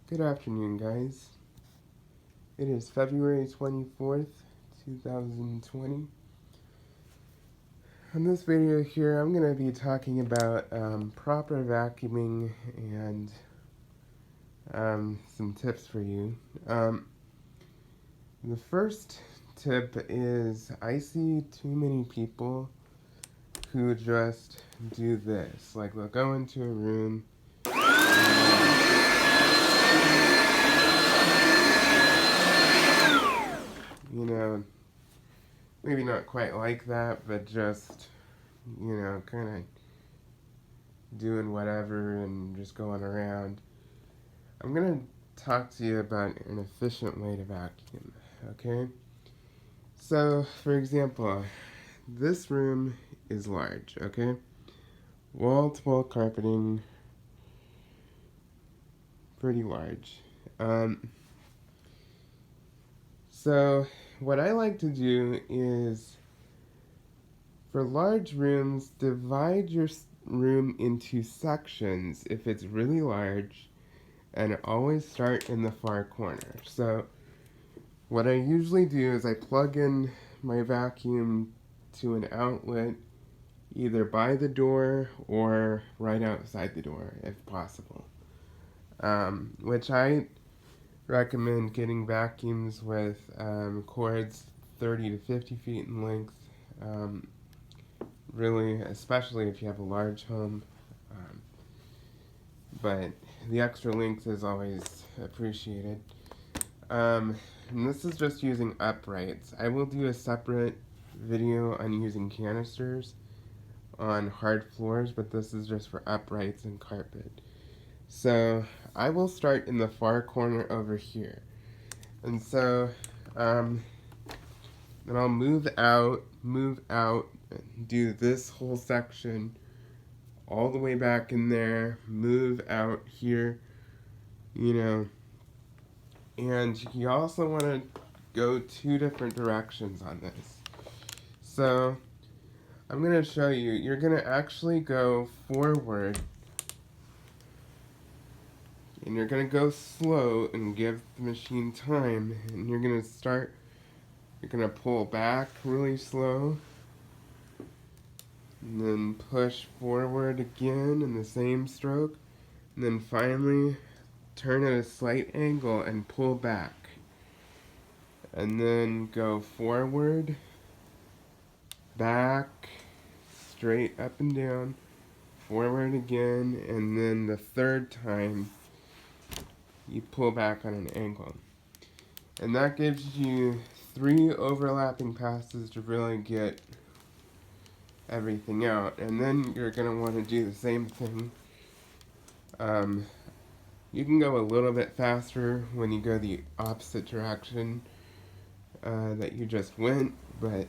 Good afternoon, guys. It is February 24th, 2020. In this video here, I'm going to be talking about proper vacuuming and some tips for you. The first tip is I see too many people who just do this. Like, they'll go into a room. You know, maybe not quite like that, but just, kind of doing whatever and just going around. I'm going to talk to you about an efficient way to vacuum, okay? So, for example, this room is large, okay? Wall-to-wall carpeting, pretty large. So, what I like to do is, for large rooms, divide your room into sections if it's really large, and always start in the far corner. So, what I usually do is I plug in my vacuum to an outlet either by the door or right outside the door if possible. Which I recommend getting vacuums with cords 30 to 50 feet in length. Really, especially if you have a large home. But the extra length is always appreciated. And this is just using uprights. I will do a separate video on using canisters on hard floors, but this is just for uprights and carpet. So I will start in the far corner over here. And so then I'll move out, and do this whole section all the way back in there, move out here, and you also want to go two different directions on this. So I'm going to show you. You're going to actually go forward, and you're going to go slow and give the machine time, and you're going to pull back really slow, and then push forward again in the same stroke, and then finally turn at a slight angle and pull back. And then go forward, back, straight up and down, forward again, and then the third time you pull back on an angle. And that gives you 3 overlapping passes to really get everything out. And then you're going to want to do the same thing. You can go a little bit faster when you go the opposite direction that you just went, but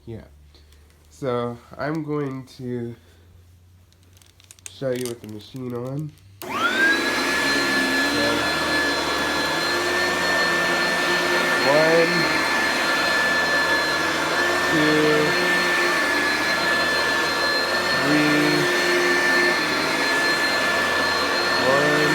yeah. So I'm going to show you with the machine on. One, two, three, one,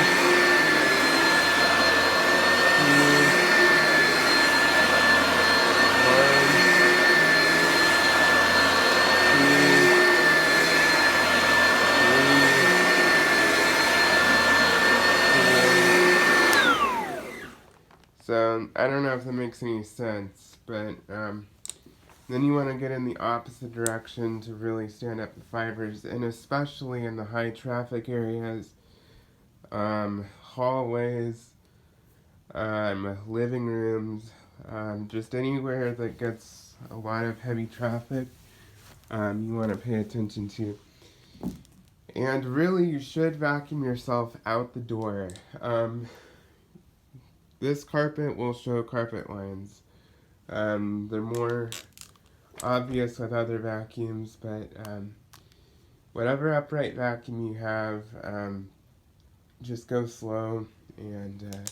So, I don't know if that makes any sense, but then you want to get in the opposite direction to really stand up the fibers, and especially in the high traffic areas, hallways, living rooms, just anywhere that gets a lot of heavy traffic, you want to pay attention to. And really, you should vacuum yourself out the door. This carpet will show carpet lines. They're more obvious with other vacuums, but whatever upright vacuum you have, just go slow. And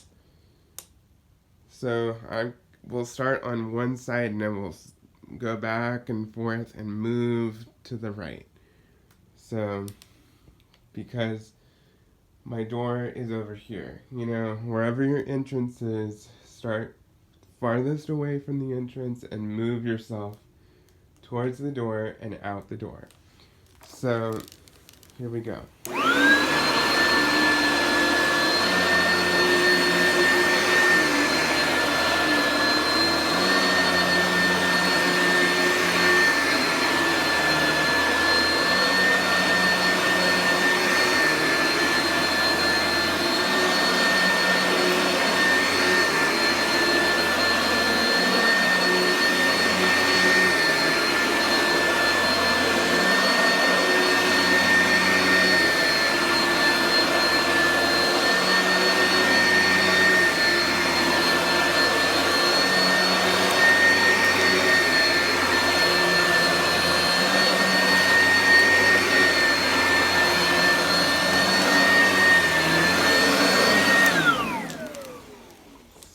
so I will start on one side, and then we'll go back and forth and move to the right. So, because my door is over here. You know, wherever your entrance is, start farthest away from the entrance and move yourself towards the door and out the door. So, here we go.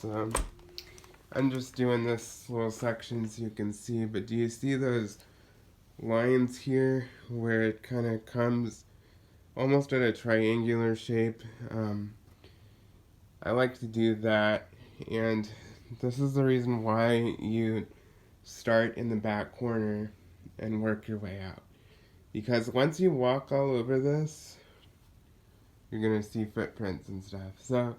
So, I'm just doing this little section so you can see, but do you see those lines here where it kind of comes almost at a triangular shape? I like to do that, and this is the reason why you start in the back corner and work your way out. Because once you walk all over this, you're gonna see footprints and stuff. So,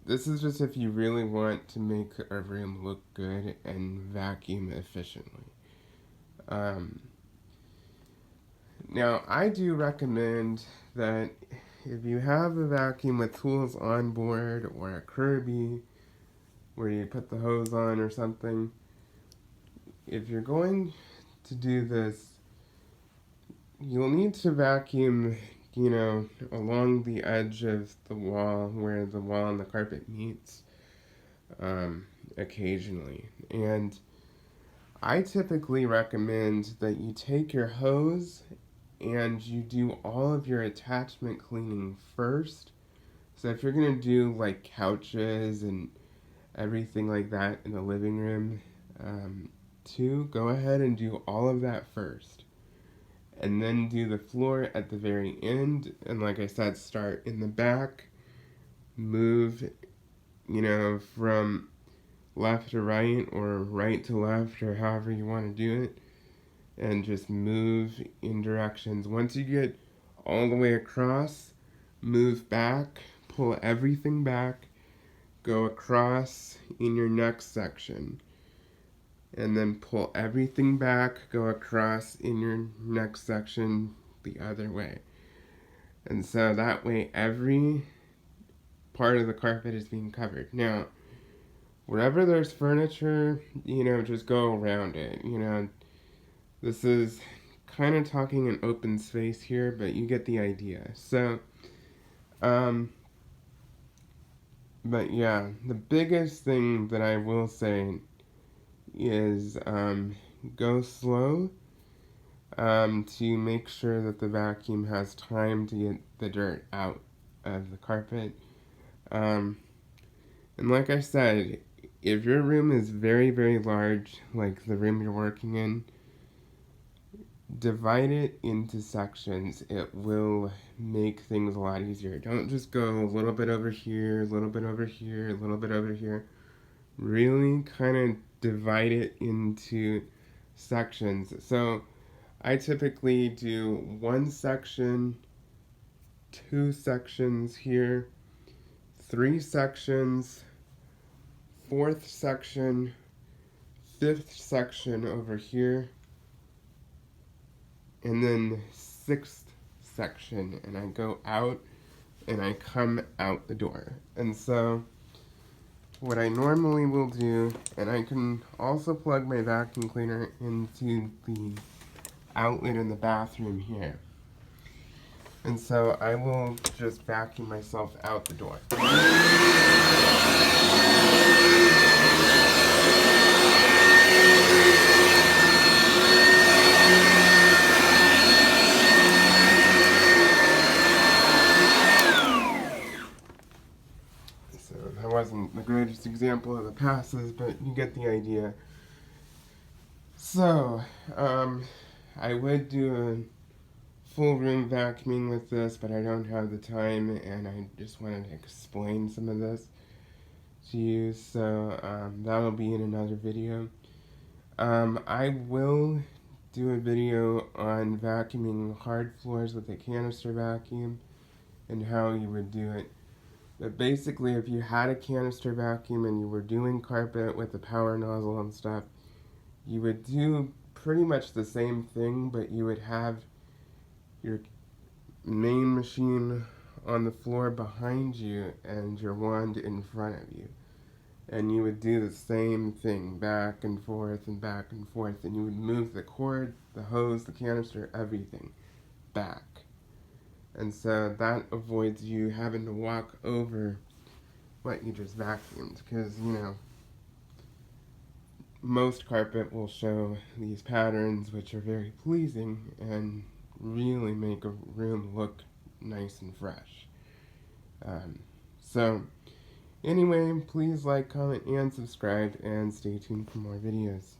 this is just if you really want to make a room look good and vacuum efficiently. Now, I do recommend that if you have a vacuum with tools on board or a Kirby where you put the hose on or something, if you're going to do this, you'll need to vacuum, you know, along the edge of the wall where the wall and the carpet meets occasionally. And I typically recommend that you take your hose and you do all of your attachment cleaning first. So if you're going to do like couches and everything like that in the living room too, go ahead and do all of that first. And then do the floor at the very end. And like I said, start in the back, move, you know, from left to right or right to left or however you want to do it. And just move in directions. Once you get all the way across, move back, pull everything back, go across in your next section. And then pull everything back, go across in your next section the other way. And so that way every part of the carpet is being covered. Now, wherever there's furniture, you know, just go around it. You know, this is kind of talking an open space here, but you get the idea. So, but yeah, the biggest thing that I will say is go slow to make sure that the vacuum has time to get the dirt out of the carpet. And like I said, if your room is very, very large, like the room you're working in, divide it into sections. It will make things a lot easier. Don't just go a little bit over here, a little bit over here, a little bit over here. Really kind of divide it into sections. So I typically do one section, two sections here, three sections, fourth section, fifth section over here, and then sixth section, and I go out and I come out the door. And so what I normally will do, and I can also plug my vacuum cleaner into the outlet in the bathroom here. And so I will just vacuum myself out the door. So that wasn't the greatest example of the passes, but you get the idea. So, I would do a full room vacuuming with this, but I don't have the time, and I just wanted to explain some of this to you, so that'll be in another video. I will do a video on vacuuming hard floors with a canister vacuum and how you would do it. But basically, if you had a canister vacuum and you were doing carpet with a power nozzle and stuff, you would do pretty much the same thing, but you would have your main machine on the floor behind you and your wand in front of you. And you would do the same thing, back and forth and back and forth, and you would move the cord, the hose, the canister, everything back. And so that avoids you having to walk over what you just vacuumed, because, you know, most carpet will show these patterns which are very pleasing and really make a room look nice and fresh. So, anyway, please like, comment, and subscribe, and stay tuned for more videos.